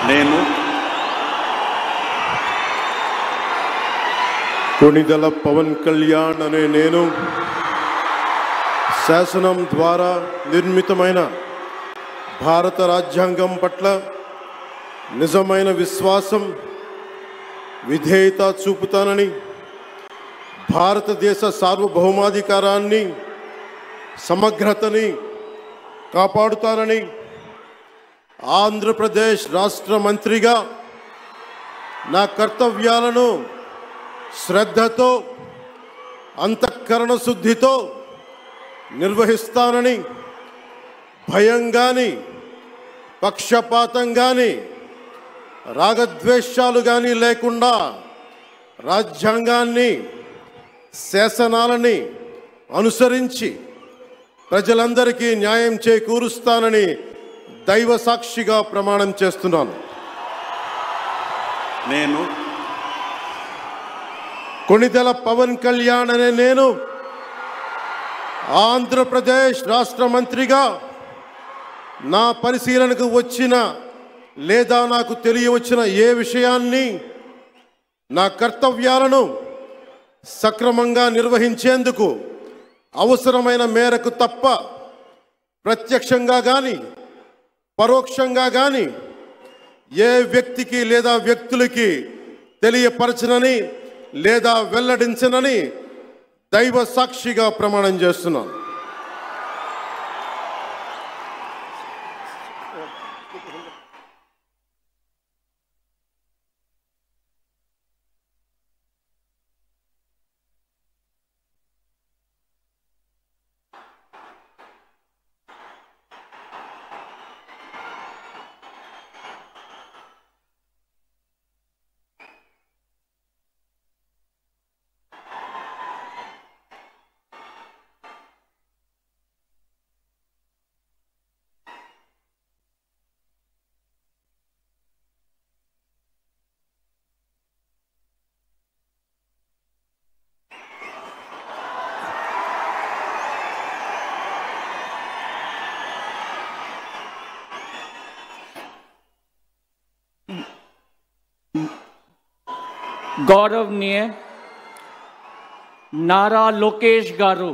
నేను కొణిదెల పవన్ కళ్యాణ్ అనే నేను శాసనం ద్వారా నిర్మితమైన భారత రాజ్యాంగం పట్ల నిజమైన విశ్వాసం విధేయత చూపుతానని, భారతదేశ సార్వభౌమాధికారాన్ని సమగ్రతని కాపాడుతానని, ఆంధ్రప్రదేశ్ రాష్ట్ర మంత్రిగా నా కర్తవ్యాలను శ్రద్ధతో అంతఃకరణ శుద్ధితో నిర్వహిస్తానని, భయం గాని పక్షపాతం గాని రాగద్వేషాలు గాని లేకుండా రాజ్యాంగాన్ని శాసనాలని అనుసరించి ప్రజలందరికీ న్యాయం చేకూరుస్తానని దైవ సాక్షిగా ప్రమాణం చేస్తున్నాను. నేను కొణిదెల పవన్ కళ్యాణ్ అనే నేను ఆంధ్రప్రదేశ్ రాష్ట్ర మంత్రిగా నా పరిశీలనకు వచ్చిన లేదా నాకు తెలియవచ్చిన ఏ విషయాన్ని నా కర్తవ్యాలను సక్రమంగా నిర్వహించేందుకు అవసరమైన మేరకు తప్ప ప్రత్యక్షంగా కానీ పరోక్షంగా కానీ ఏ వ్యక్తికి లేదా వ్యక్తులకి తెలియపరచనని లేదా వెల్లడించనని దైవ సాక్షిగా ప్రమాణం చేస్తున్నాను. गौरवनीय नारा लोकेश गारू।